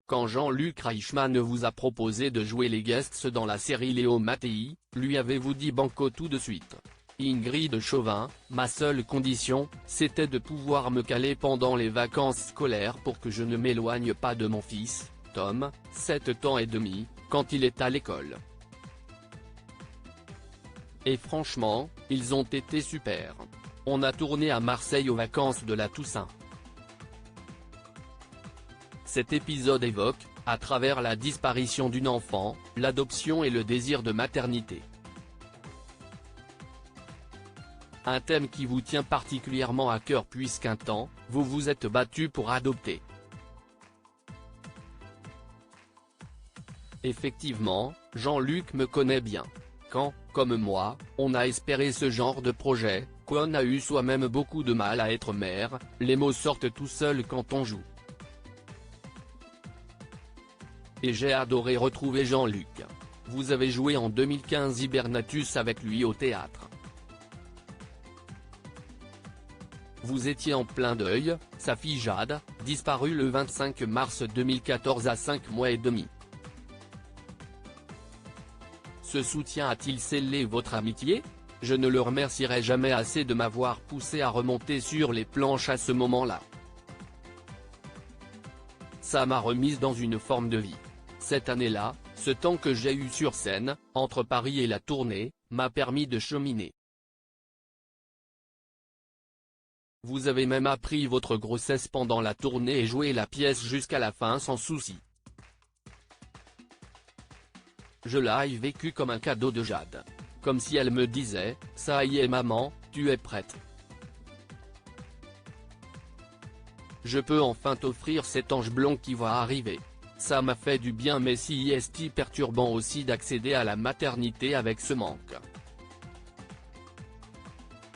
Quand Jean-Luc Reichmann vous a proposé de jouer les guests dans la série Léo Mattei, lui avez-vous dit banco tout de suite? Ingrid Chauvin, ma seule condition, c'était de pouvoir me caler pendant les vacances scolaires pour que je ne m'éloigne pas de mon fils, Tom, 7 ans et demi, quand il est à l'école. Et franchement, ils ont été super. On a tourné à Marseille aux vacances de la Toussaint. Cet épisode évoque, à travers la disparition d'une enfant, l'adoption et le désir de maternité. Un thème qui vous tient particulièrement à cœur puisqu'un temps, vous vous êtes battu pour adopter. Effectivement, Jean-Luc me connaît bien. Quand, comme moi, on a espéré ce genre de projet, qu'on a eu soi-même beaucoup de mal à être mère, les mots sortent tout seuls quand on joue. Et j'ai adoré retrouver Jean-Luc. Vous avez joué en 2015 Hibernatus avec lui au théâtre. Vous étiez en plein deuil, sa fille Jade, disparue le 25 mars 2014 à 5 mois et demi. Ce soutien a-t-il scellé votre amitié? Je ne le remercierai jamais assez de m'avoir poussé à remonter sur les planches à ce moment-là. Ça m'a remise dans une forme de vie. Cette année-là, ce temps que j'ai eu sur scène, entre Paris et la tournée, m'a permis de cheminer. Vous avez même appris votre grossesse pendant la tournée et joué la pièce jusqu'à la fin sans souci. Je l'ai vécu comme un cadeau de Jade. Comme si elle me disait, ça y est maman, tu es prête. Je peux enfin t'offrir cet ange blond qui va arriver. Ça m'a fait du bien mais si est perturbant aussi d'accéder à la maternité avec ce manque.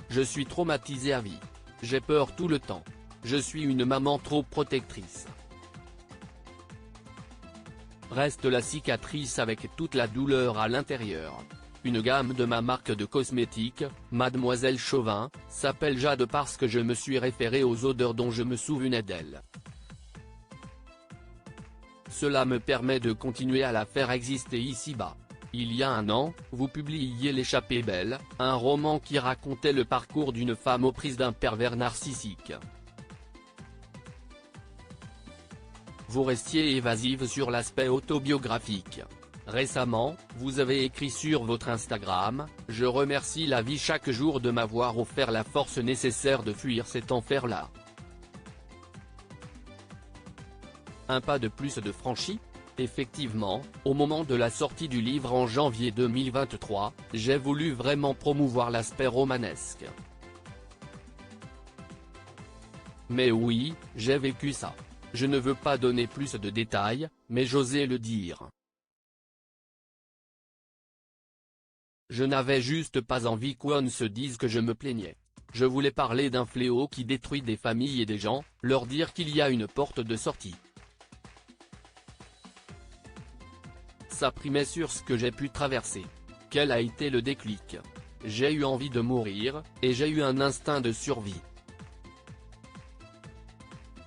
Je suis traumatisé à vie. J'ai peur tout le temps. Je suis une maman trop protectrice. Reste la cicatrice avec toute la douleur à l'intérieur. Une gamme de ma marque de cosmétiques, Mademoiselle Chauvin, s'appelle Jade parce que je me suis référé aux odeurs dont je me souvenais d'elle. Cela me permet de continuer à la faire exister ici-bas. Il y a un an, vous publiiez L'échappée belle, un roman qui racontait le parcours d'une femme aux prises d'un pervers narcissique. Vous restiez évasive sur l'aspect autobiographique. Récemment, vous avez écrit sur votre Instagram, « Je remercie la vie chaque jour de m'avoir offert la force nécessaire de fuir cet enfer-là. » Un pas de plus de franchi? Effectivement, au moment de la sortie du livre en janvier 2023, j'ai voulu vraiment promouvoir l'aspect romanesque. Mais oui, j'ai vécu ça. Je ne veux pas donner plus de détails, mais j'osais le dire. Je n'avais juste pas envie qu'on se dise que je me plaignais. Je voulais parler d'un fléau qui détruit des familles et des gens, leur dire qu'il y a une porte de sortie. Ça primait sur ce que j'ai pu traverser. Quel a été le déclic? J'ai eu envie de mourir, et j'ai eu un instinct de survie.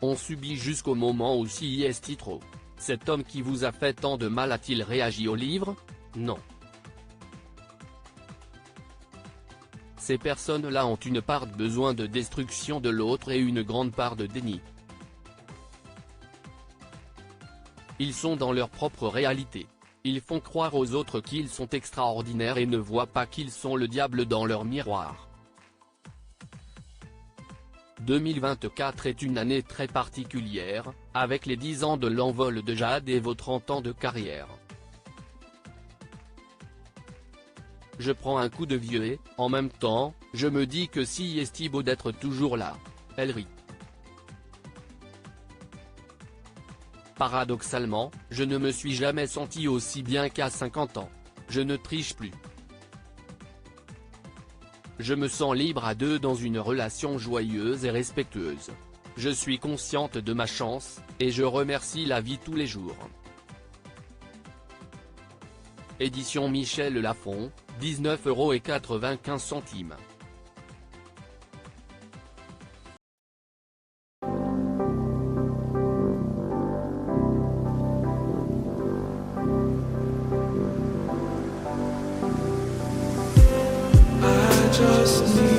On subit jusqu'au moment où si est trop. Cet homme qui vous a fait tant de mal a-t-il réagi au livre? Non. Ces personnes-là ont une part de besoin de destruction de l'autre et une grande part de déni. Ils sont dans leur propre réalité. Ils font croire aux autres qu'ils sont extraordinaires et ne voient pas qu'ils sont le diable dans leur miroir. 2024 est une année très particulière, avec les 10 ans de l'envol de Jade et vos 30 ans de carrière. Je prends un coup de vieux et, en même temps, je me dis que si est beau d'être toujours là. Elle rit. Paradoxalement, je ne me suis jamais senti aussi bien qu'à 50 ans. Je ne triche plus. Je me sens libre à deux dans une relation joyeuse et respectueuse. Je suis consciente de ma chance, et je remercie la vie tous les jours. Édition Michel Lafon, 19,95 €. just me.